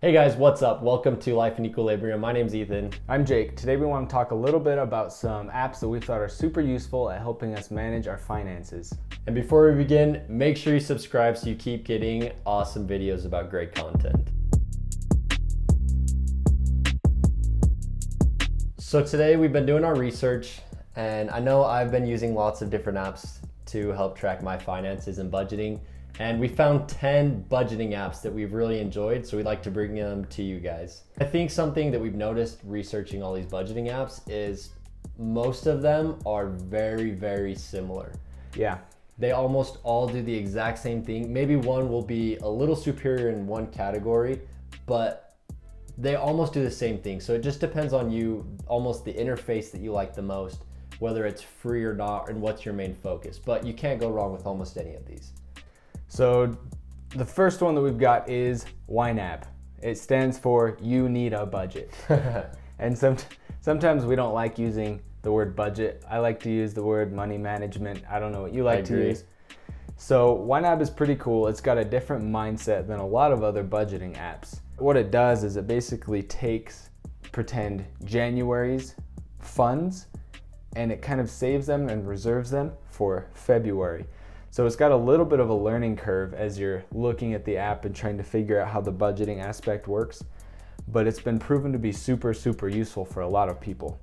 Hey guys, what's up? Welcome to Life in Equilibrium. My name's Ethan. I'm Jake. Today we want to talk a little bit about some apps that we thought are super useful at helping us manage our finances. And before we begin, make sure you subscribe so you keep getting awesome videos about great content. So today we've been doing our research, and I know I've been using lots of different apps to help track my finances and budgeting. And we found 10 budgeting apps that we've really enjoyed, so we'd like to bring them to you guys. I think something that we've noticed researching all these budgeting apps is most of them are very, very similar. Yeah. They almost all do the exact same thing. Maybe one will be a little superior in one category, but they almost do the same thing. So it just depends on you, almost the interface that you like the most, whether it's free or not, and what's your main focus. But you can't go wrong with almost any of these. So the first one that we've got is YNAB. It stands for You Need a Budget. And sometimes we don't like using the word budget. I like to use the word money management. I don't know what you like to use. So YNAB is pretty cool. It's got a different mindset than a lot of other budgeting apps. What it does is it basically takes, pretend, January's funds, and it kind of saves them and reserves them for February. So it's got a little bit of a learning curve as you're looking at the app and trying to figure out how the budgeting aspect works, but it's been proven to be super, super useful for a lot of people.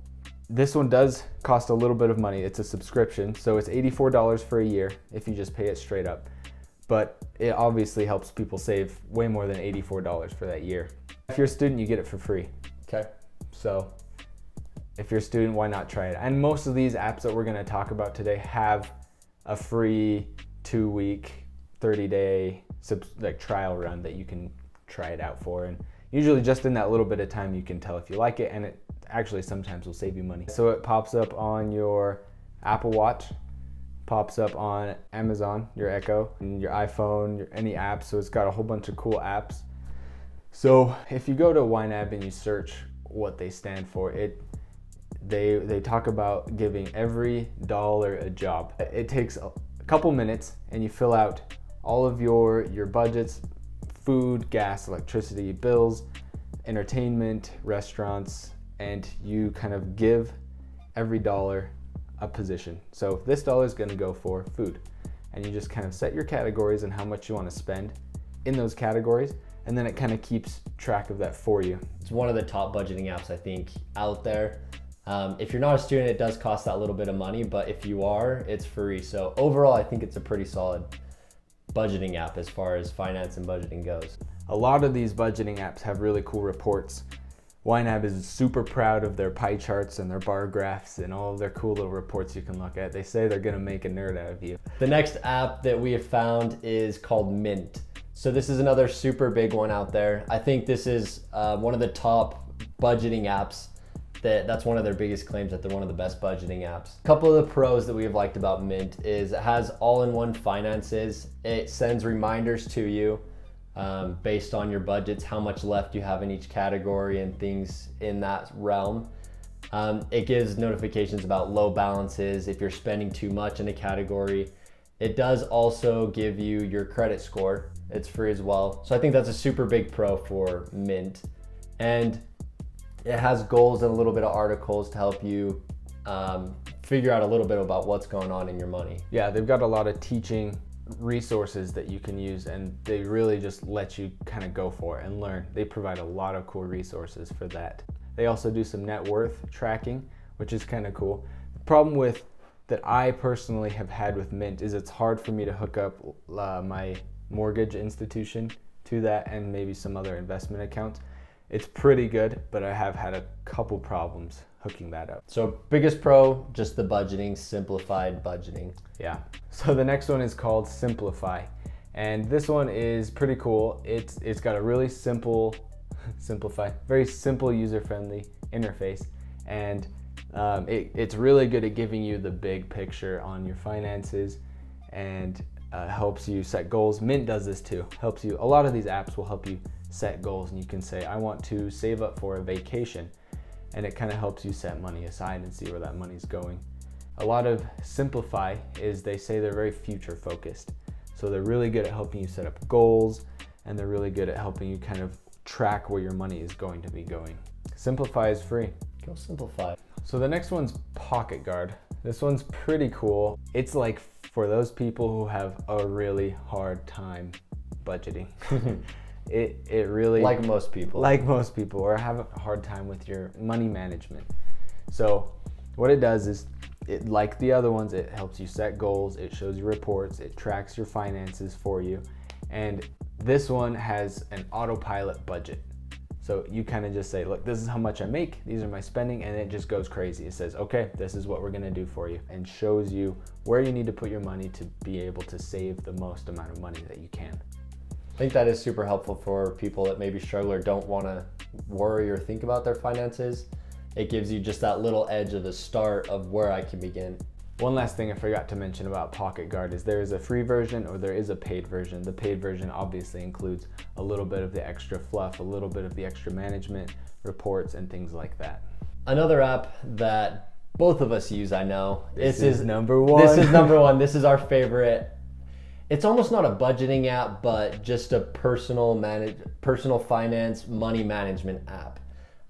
This one does cost a little bit of money. It's a subscription, so it's $84 for a year if you just pay it straight up, but it obviously helps people save way more than $84 for that year. If you're a student, you get it for free. Okay. So if you're a student, why not try it? And most of these apps that we're gonna talk about today have a free 2-week, 30-day trial run that you can try it out for. And usually just in that little bit of time you can tell if you like it, and it actually sometimes will save you money. So it pops up on your Apple Watch, pops up on Amazon, your Echo, and your iPhone, any apps. So it's got a whole bunch of cool apps. So if you go to YNAB and you search what they stand for, they talk about giving every dollar a job. It takes a couple minutes and you fill out all of your budgets, food, gas, electricity, bills, entertainment, restaurants, and you kind of give every dollar a position. So this dollar is going to go for food, and you just kind of set your categories and how much you want to spend in those categories, and then it kind of keeps track of that for you. It's one of the top budgeting apps I think out there. If you're not a student, it does cost that little bit of money, but if you are, it's free. So overall, I think it's a pretty solid budgeting app as far as finance and budgeting goes. A lot of these budgeting apps have really cool reports. YNAB is super proud of their pie charts and their bar graphs and all of their cool little reports you can look at. They say they're gonna make a nerd out of you. The next app that we have found is called Mint. So this is another super big one out there. I think this is one of the top budgeting apps. That's one of their biggest claims, that they're one of the best budgeting apps. A couple of the pros that we have liked about Mint is it has all-in-one finances. It sends reminders to you based on your budgets, how much left you have in each category and things in that realm. It gives notifications about low balances if you're spending too much in a category. It does also give you your credit score. It's free as well. So I think that's a super big pro for Mint. And it has goals and a little bit of articles to help you figure out a little bit about what's going on in your money. Yeah, they've got a lot of teaching resources that you can use, and they really just let you kind of go for it and learn. They provide a lot of cool resources for that. They also do some net worth tracking, which is kind of cool. The problem that I personally have had with Mint is it's hard for me to hook up my mortgage institution to that and maybe some other investment accounts. It's pretty good, but I have had a couple problems hooking that up. So biggest pro, just the budgeting, simplified budgeting. Yeah. So the next one is called Simplifi, and this one is pretty cool. It's got a really very simple user-friendly interface, and it's really good at giving you the big picture on your finances and helps you set goals. Mint does this too. Helps you. A lot of these apps will help you set goals, and you can say, I want to save up for a vacation, and it kind of helps you set money aside and see where that money's going. A lot of Simplifi is they say they're very future focused. So they're really good at helping you set up goals, and they're really good at helping you kind of track where your money is going to be going. Simplifi is free. Go Simplifi. So the next one's Pocketguard. This one's pretty cool. It's like for those people who have a really hard time budgeting. It really, like most people, or have a hard time with your money management. So what it does is, like the other ones, it helps you set goals, it shows you reports, it tracks your finances for you. And this one has an autopilot budget. So you kind of just say, look, this is how much I make, these are my spending, and it just goes crazy. It says, okay, this is what we're gonna do for you, and shows you where you need to put your money to be able to save the most amount of money that you can. I think that is super helpful for people that maybe struggle or don't wanna worry or think about their finances. It gives you just that little edge of the start of where I can begin. One last thing I forgot to mention about Pocketguard is there is a free version or there is a paid version. The paid version obviously includes a little bit of the extra fluff, a little bit of the extra management, reports, and things like that. Another app that both of us use, I know. This is number one. This is number one. This is our favorite. It's almost not a budgeting app, but just a personal finance, money management app.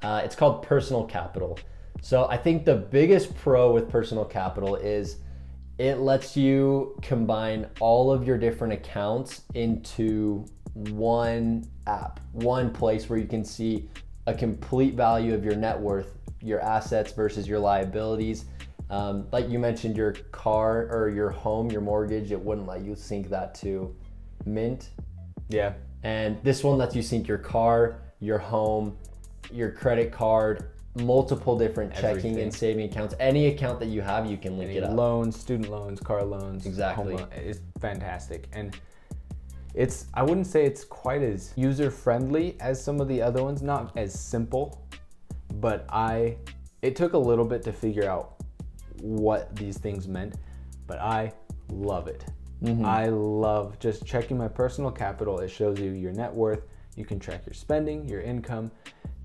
It's called Personal Capital. So I think the biggest pro with Personal Capital is it lets you combine all of your different accounts into one app, one place where you can see a complete value of your net worth, your assets versus your liabilities. Like you mentioned, your car or your home, your mortgage, it wouldn't let you sync that to Mint. Yeah. And this one lets you sync your car, your home, your credit card, multiple different checking and saving accounts. Any account that you have, you can link it up. Loans, student loans, car loans. Exactly. Home loan. It's fantastic. And I wouldn't say it's quite as user-friendly as some of the other ones, not as simple, but it took a little bit to figure out what these things meant, but I love it. Mm-hmm. I love just checking my Personal Capital. It shows you your net worth. You can track your spending, your income,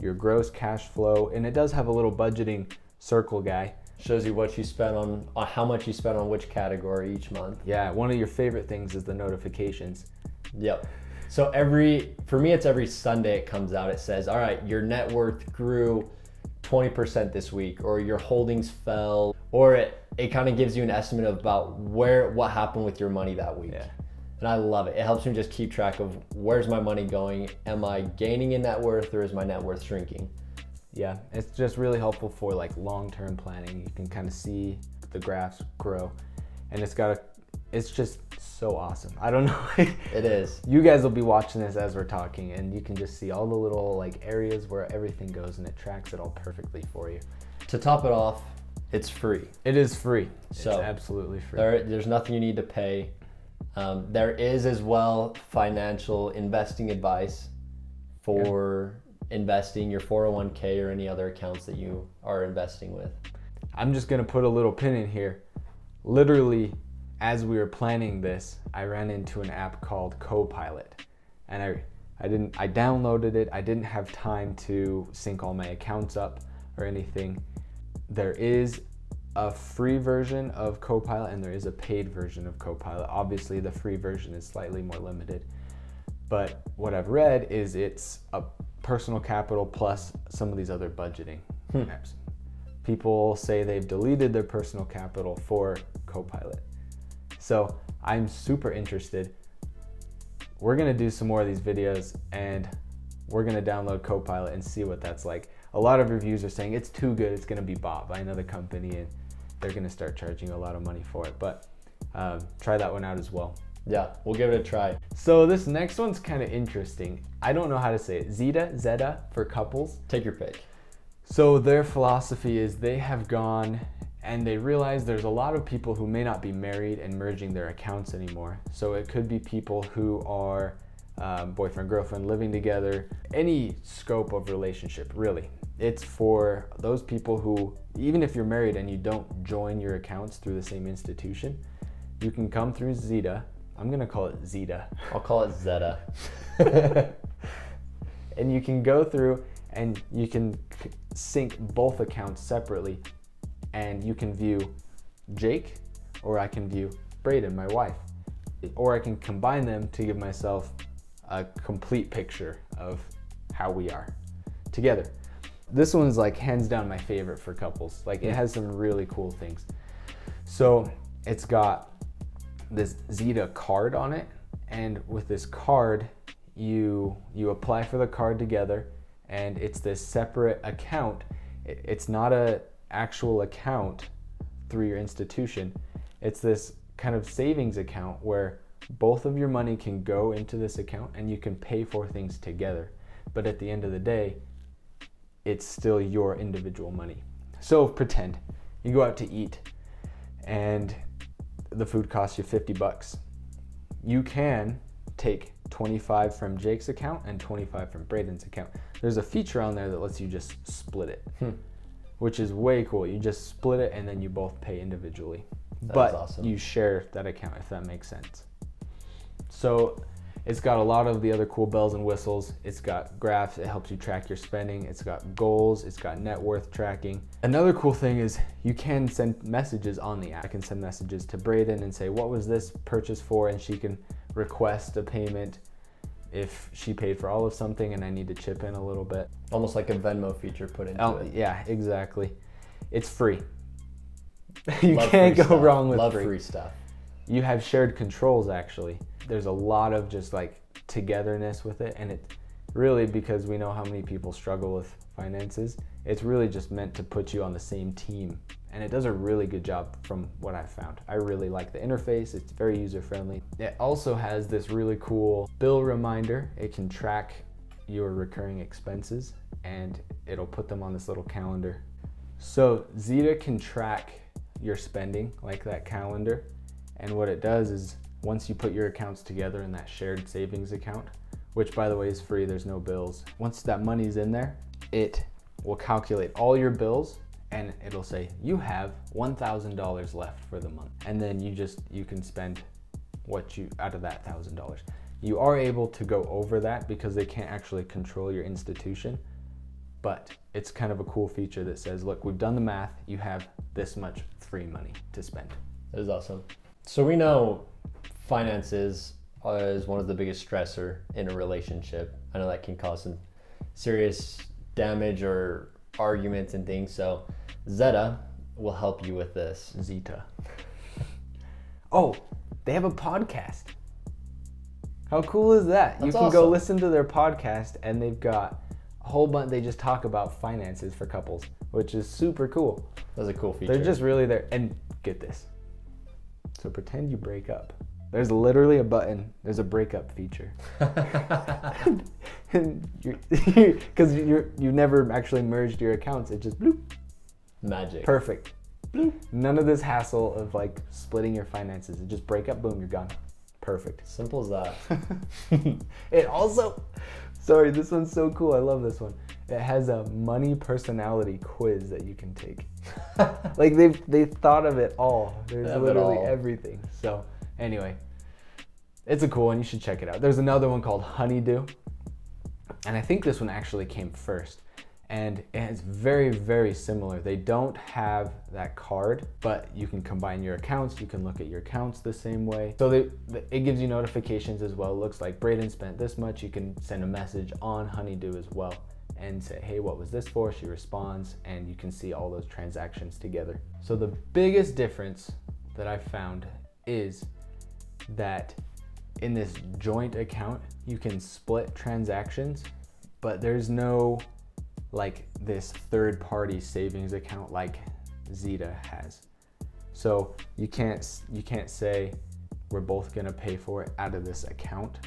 your gross cash flow, and it does have a little budgeting circle guy. Shows you what you spent on how much you spent on which category each month. Yeah, one of your favorite things is the notifications. Yep. So for me, it's every Sunday it comes out. It says, all right, your net worth grew 20% this week, or your holdings fell, or it kind of gives you an estimate about what happened with your money that week. Yeah. And I love it. It helps me just keep track of where's my money going. Am I gaining in net worth, or is my net worth shrinking? Yeah, it's just really helpful for like long-term planning. You can kind of see the graphs grow, and it's just so awesome. I don't know. It is. You guys will be watching this as we're talking, and you can just see all the little like areas where everything goes, and it tracks it all perfectly for you. To top it off, it's free. It is free. So it's absolutely free. There's nothing you need to pay. There is as well financial investing advice for investing your 401k or any other accounts that you are investing with. I'm just gonna put a little pin in here. Literally, as we were planning this, I ran into an app called Copilot, and I downloaded it. I didn't have time to sync all my accounts up or anything. There is a free version of Copilot and there is a paid version of Copilot. Obviously, the free version is slightly more limited, but what I've read is it's a Personal Capital plus some of these other budgeting apps. People say they've deleted their Personal Capital for Copilot. So I'm super interested. We're gonna do some more of these videos, and we're gonna download Copilot and see what that's like. A lot of reviews are saying it's too good, it's gonna be bought by another company and they're gonna start charging a lot of money for it, but try that one out as well. Yeah, we'll give it a try. So this next one's kind of interesting. I don't know how to say it. Zeta for couples. Take your pick. So their philosophy is they have gone and they realize there's a lot of people who may not be married and merging their accounts anymore. So it could be people who are boyfriend, girlfriend, living together, any scope of relationship, really. It's for those people who, even if you're married and you don't join your accounts through the same institution, you can come through Zeta. I'm gonna call it Zeta. I'll call it Zeta. And you can go through and you can sync both accounts separately, and you can view Jake, or I can view Braden, my wife, or I can combine them to give myself a complete picture of how we are together. This one's like hands down my favorite for couples. Like it has some really cool things. So it's got this Zeta card on it, and with this card, you apply for the card together, and it's this separate account. It's not a actual account through your institution. It's this kind of savings account where both of your money can go into this account and you can pay for things together. But at the end of the day, it's still your individual money. So pretend you go out to eat and the food costs you $50. You can take 25 from Jake's account and 25 from Braden's account. There's a feature on there that lets you just split it, which is way cool. You just split it and then you both pay individually. But awesome. You share that account, if that makes sense. So it's got a lot of the other cool bells and whistles. It's got graphs, it helps you track your spending. It's got goals, it's got net worth tracking. Another cool thing is you can send messages on the app. I can send messages to Braden and say, what was this purchase for? And she can request a payment if she paid for all of something and I need to chip in a little bit. Almost like a Venmo feature put into it. Yeah, exactly. It's free. You can't go wrong with Love free stuff. You have shared controls actually. There's a lot of just like togetherness with it, and it really, because we know how many people struggle with finances, it's really just meant to put you on the same team, and it does a really good job from what I've found. I really like the interface. It's very user friendly. It also has this really cool bill reminder. It can track your recurring expenses and it'll put them on this little calendar. So Zeta can track your spending like that calendar, and what it does is once you put your accounts together in that shared savings account, which by the way is free, there's no bills. Once that money's in there, it will calculate all your bills and it'll say you have $1,000 left for the month. And then you can spend what you out of that $1,000. You are able to go over that because they can't actually control your institution, but it's kind of a cool feature that says, look, we've done the math, you have this much free money to spend. That is awesome. So we know finances is one of the biggest stressor in a relationship. I know that can cause some serious damage or arguments and things. So Zeta will help you with this. Zeta. Oh, they have a podcast. How cool is that? That's you can awesome. go listen to their podcast, and they've got a whole bunch. They just talk about finances for couples, which is super cool. That's a cool feature. They're just really there. And get this. So pretend you break up. There's literally a button. There's a breakup feature. Because you've never actually merged your accounts. It just bloop. Magic. Perfect. Bloop. None of this hassle of like splitting your finances. It just break up, boom, you're gone. Perfect. Simple as that. It also, sorry, this one's so cool. I love this one. It has a money personality quiz that you can take. Like they've thought of it all. There's literally everything. So anyway, it's a cool one. You should check it out. There's another one called Honeydew, and I think this one actually came first. And it's very, very similar. They don't have that card, but you can combine your accounts. You can look at your accounts the same way. So it gives you notifications as well. It looks like Braden spent this much. You can send a message on Honeydew as well and say, hey, what was this for? She responds, and you can see all those transactions together. So the biggest difference that I've found is that in this joint account, you can split transactions, but there's no like this third-party savings account like Zeta has. So you can't say we're both gonna pay for it out of this account.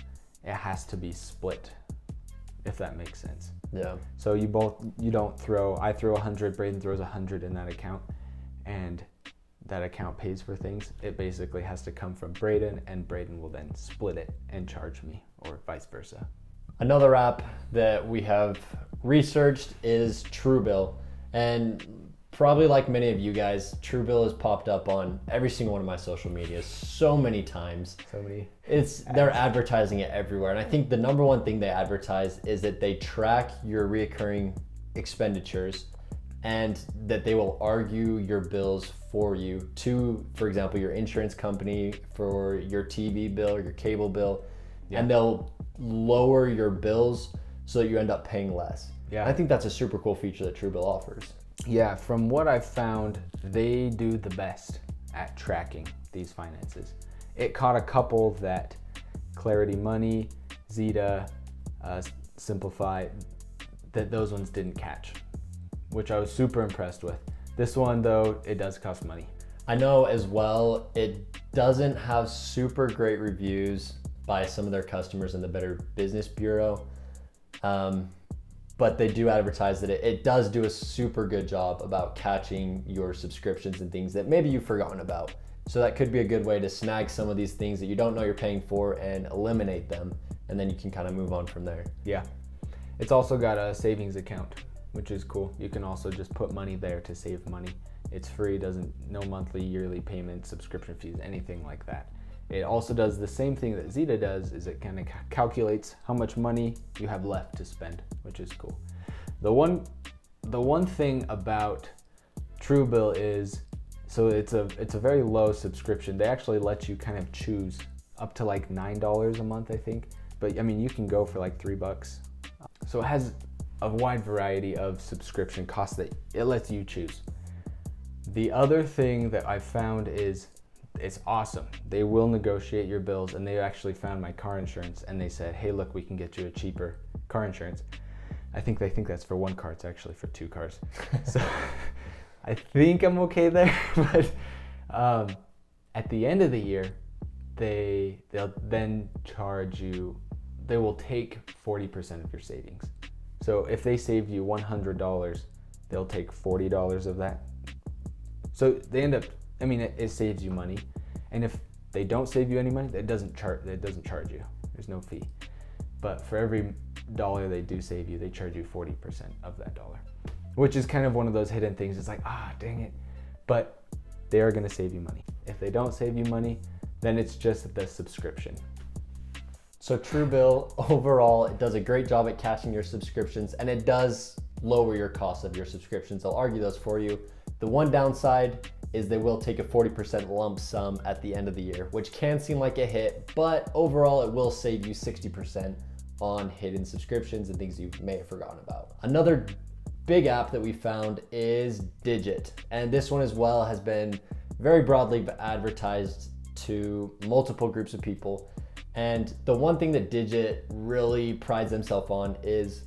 It has to be split, if that makes sense. Yeah. So I throw 100, Braden throws 100 in that account, and that account pays for things. It basically has to come from Braden, and Braden will then split it and charge me, or vice versa. Another app that we have researched is Truebill, and probably like many of you guys, Truebill has popped up on every single one of my social medias so many times. They're advertising it everywhere, and I think the number one thing they advertise is that they track your recurring expenditures and that they will argue your bills for you to, for example, your insurance company for your TV bill or your cable bill, and they'll lower your bills so that you end up paying less. Yeah. I think that's a super cool feature that Truebill offers. Yeah, from what I've found, they do the best at tracking these finances. It caught a couple that Clarity Money, Zeta, Simplifi, that those ones didn't catch, which I was super impressed with. This one though, it does cost money. I know as well, it doesn't have super great reviews by some of their customers in the Better Business Bureau, but they do advertise that it does do a super good job about catching your subscriptions and things that maybe you've forgotten about. So that could be a good way to snag some of these things that you don't know you're paying for and eliminate them, and then you can kind of move on from there. Yeah. It's also got a savings account, which is cool. You can also just put money there to save money. It's free, no monthly, yearly payment, subscription fees, anything like that. It also does the same thing that Zeta does, is it kind of calculates how much money you have left to spend, which is cool. The one thing about Truebill is, so it's a very low subscription. They actually let you kind of choose up to like $9 a month, I think. But I mean, you can go for like $3. So it has a wide variety of subscription costs that it lets you choose. The other thing that I found is it's awesome. They will negotiate your bills, and they actually found my car insurance and they said, hey, look, we can get you a cheaper car insurance. I think they think that's for one car. It's actually for two cars. So I think I'm okay there. But at the end of the year, they'll then charge you, they will take 40% of your savings. So if they saved you $100, they'll take $40 of that. So they end up, I mean, it saves you money. And if they don't save you any money, it doesn't charge you. There's no fee. But for every dollar they do save you, they charge you 40% of that dollar, which is kind of one of those hidden things. It's like, dang it. But they are gonna save you money. If they don't save you money, then it's just the subscription. So Truebill, overall, it does a great job at catching your subscriptions, and it does lower your cost of your subscriptions. They'll argue those for you. The one downside is they will take a 40% lump sum at the end of the year, which can seem like a hit, but overall it will save you 60% on hidden subscriptions and things you may have forgotten about. Another big app that we found is Digit, and this one as well has been very broadly advertised to multiple groups of people. And the one thing that Digit really prides themselves on is,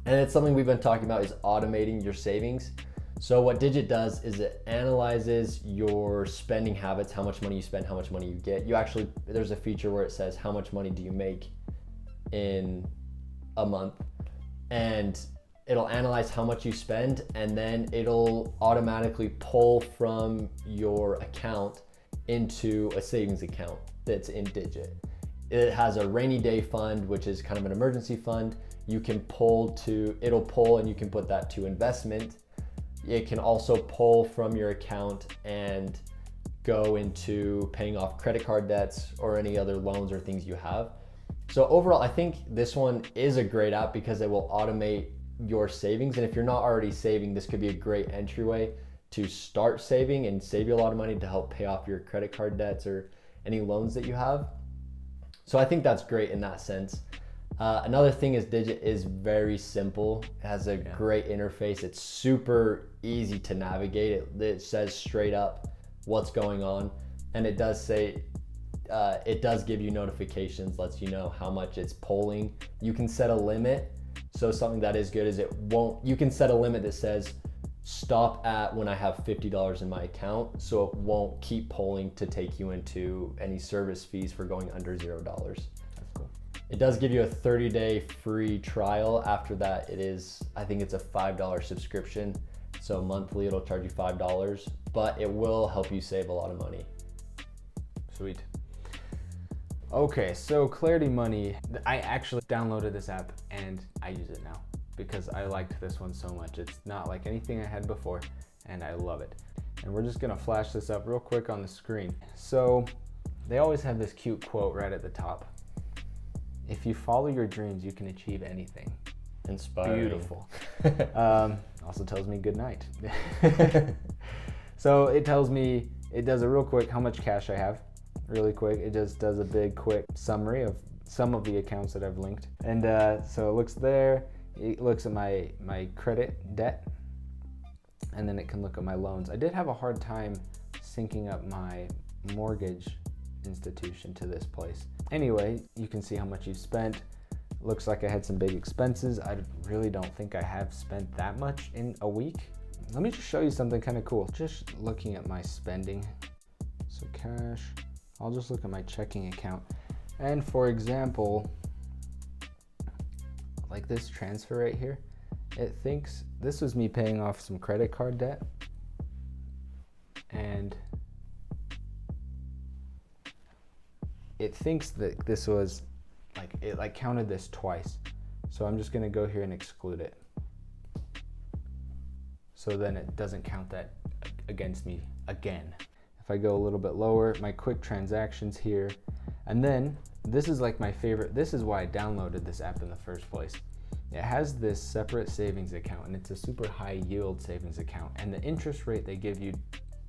and it's something we've been talking about, is automating your savings. So what Digit does is it analyzes your spending habits, how much money you spend, how much money you get. There's a feature where it says how much money do you make in a month, and it'll analyze how much you spend, and then it'll automatically pull from your account into a savings account that's in Digit. It has a rainy day fund, which is kind of an emergency fund. It'll pull and you can put that to investment. It can also pull from your account and go into paying off credit card debts or any other loans or things you have. So overall, I think this one is a great app because it will automate your savings. And if you're not already saving, this could be a great entryway to start saving and save you a lot of money to help pay off your credit card debts or any loans that you have. So I think that's great in that sense. Another thing is Digit is very simple. It has a great interface. It's super easy to navigate. It says straight up what's going on. And it does say, it does give you notifications, lets you know how much it's pulling. You can set a limit. So something that is good is you can set a limit that says stop at when I have $50 in my account, so it won't keep pulling to take you into any service fees for going under $0. That's cool. It does give you a 30-day free trial. After that, I think it's a $5 subscription. So monthly it'll charge you $5, but it will help you save a lot of money. Sweet. Okay, so Clarity Money, I actually downloaded this app and I use it now because I liked this one so much. It's not like anything I had before and I love it. And we're just gonna flash this up real quick on the screen. So they always have this cute quote right at the top. If you follow your dreams, you can achieve anything. Inspiring. Beautiful. Also tells me good night. So it tells me, it does a real quick how much cash I have. Really quick, it just does a big quick summary of some of the accounts that I've linked. And so it looks there. It looks at my credit debt, and then it can look at my loans. I did have a hard time syncing up my mortgage institution to this place. Anyway, you can see how much you've spent. Looks like I had some big expenses. I really don't think I have spent that much in a week. Let me just show you something kind of cool. Just looking at my spending. So cash, I'll just look at my checking account. And for example, like this transfer right here, it thinks this was me paying off some credit card debt, and it thinks that this was like, it like counted this twice. So I'm just gonna go here and exclude it. So then it doesn't count that against me again. If I go a little bit lower, my quick transactions here, and then this is like my favorite. This is why I downloaded this app in the first place. It has this separate savings account, and it's a super high yield savings account, and the interest rate they give you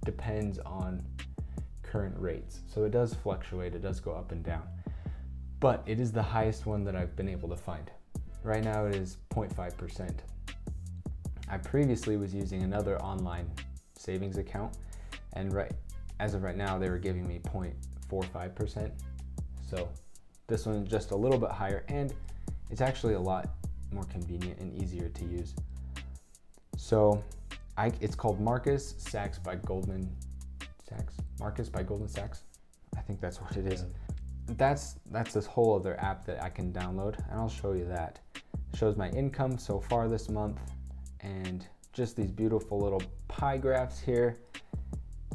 depends on current rates. So it does fluctuate, it does go up and down, but it is the highest one that I've been able to find. Right now it is 0.5%. I previously was using another online savings account, and as of right now they were giving me 0.45%. So this one is just a little bit higher, and it's actually a lot more convenient and easier to use. So it's called Marcus Sachs by Goldman Sachs. Marcus by Goldman Sachs. I think that's what it is. That's this whole other app that I can download, and I'll show you that. It shows my income so far this month, and just these beautiful little pie graphs here.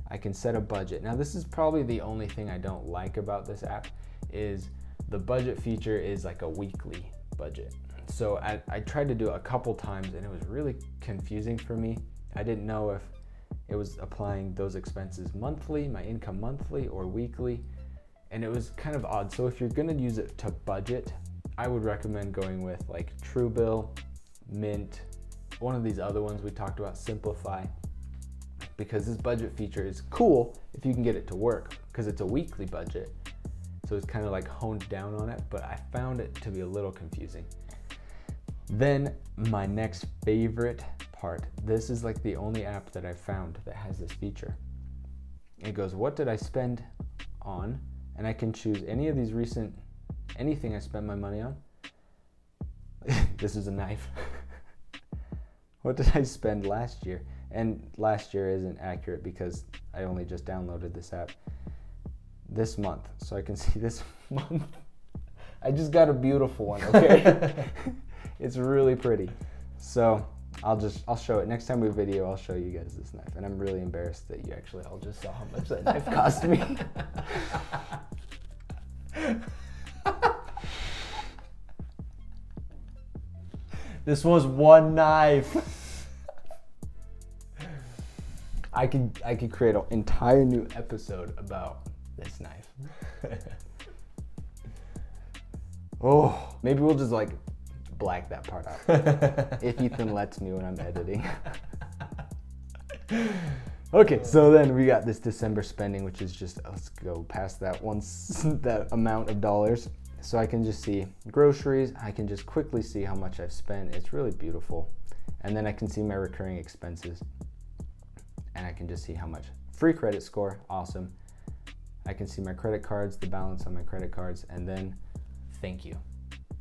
I can set a budget. Now this is probably the only thing I don't like about this app, is the budget feature is like a weekly budget. So I tried to do it a couple times, and it was really confusing for me. I didn't know if it was applying those expenses monthly, my income monthly or weekly, and it was kind of odd. So if you're gonna use it to budget, I would recommend going with like Truebill, Mint, one of these other ones we talked about, Simplifi, because this budget feature is cool if you can get it to work, because it's a weekly budget. So it's kind of like honed down on it, but I found it to be a little confusing. Then my next favorite part, this is like the only app that I've found that has this feature. It goes, what did I spend on? And I can choose any of these anything I spent my money on. This is a knife. What did I spend last year? And last year isn't accurate because I only just downloaded this app. This month, so I can see this month. I just got a beautiful one, okay? It's really pretty. So I'll show it. Next time we video, I'll show you guys this knife. And I'm really embarrassed that you actually all just saw how much that knife cost me. This was one knife. I could create an entire new episode about this knife. Oh, maybe we'll just like black that part out if Ethan lets me when I'm editing. Okay, so then we got this December spending, which is just, let's go past that that amount of dollars. So I can just see groceries. I can just quickly see how much I've spent. It's really beautiful. And then I can see my recurring expenses, and I can just see how much. Free credit score, awesome. I can see my credit cards, the balance on my credit cards, and then thank you.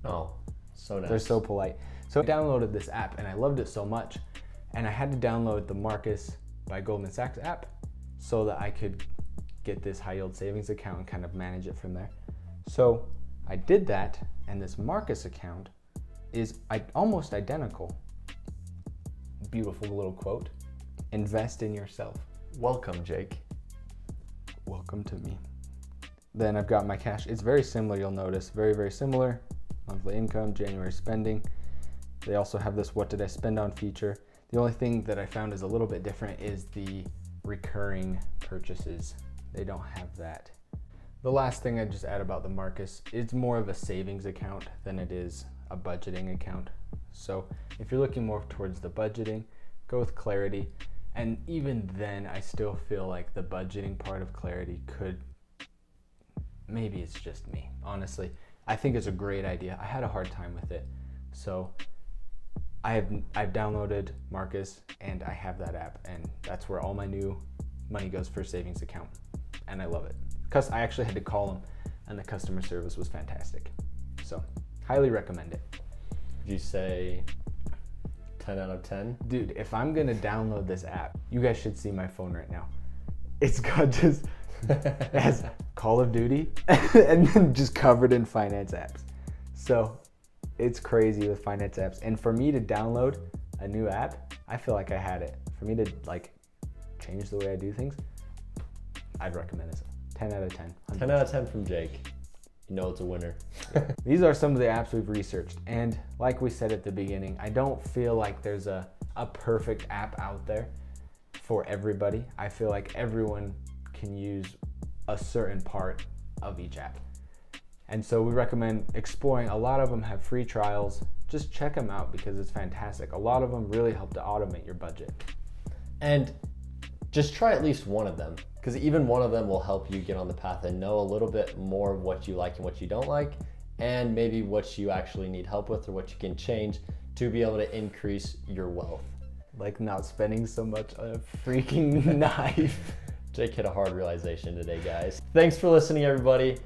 Oh, so nice. They're so polite. So I downloaded this app, and I loved it so much, and I had to download the Marcus by Goldman Sachs app so that I could get this high yield savings account and kind of manage it from there. So I did that, and this Marcus account is almost identical. Beautiful little quote. Invest in yourself. Welcome, Jake. Welcome to me. Then I've got my cash. It's very similar, you'll notice. Very, very similar. Monthly income, January spending. They also have this what did I spend on feature. The only thing that I found is a little bit different is the recurring purchases. They don't have that. The last thing I just add about the Marcus, it's more of a savings account than it is a budgeting account. So if you're looking more towards the budgeting, go with Clarity. And even then, I still feel like the budgeting part of Clarity could, maybe it's just me, honestly. I think it's a great idea. I had a hard time with it. So I've downloaded Marcus and I have that app, and that's where all my new money goes for savings account. And I love it. Because I actually had to call them and the customer service was fantastic. So highly recommend it. Would you say 10 out of 10? Dude, if I'm gonna download this app, you guys should see my phone right now. It's got just, it has Call of Duty and then just covered in finance apps. So it's crazy with finance apps. And for me to download a new app, I feel like I had it. For me to like change the way I do things, I'd recommend this. 10 out of 10. 100%. 10 out of 10 from Jake. You know it's a winner. These are some of the apps we've researched. And like we said at the beginning, I don't feel like there's a perfect app out there for everybody. I feel like everyone can use a certain part of each app. And so we recommend exploring. A lot of them have free trials. Just check them out because it's fantastic. A lot of them really help to automate your budget. And just try at least one of them, because even one of them will help you get on the path and know a little bit more of what you like and what you don't like, and maybe what you actually need help with or what you can change to be able to increase your wealth. Like not spending so much on a freaking knife. Jake hit a hard realization today, guys. Thanks for listening, everybody.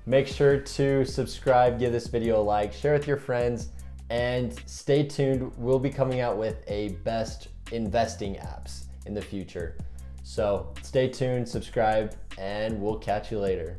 Make sure to subscribe, give this video a like, share with your friends, and stay tuned. We'll be coming out with a best investing apps in the future. So stay tuned, subscribe, and we'll catch you later.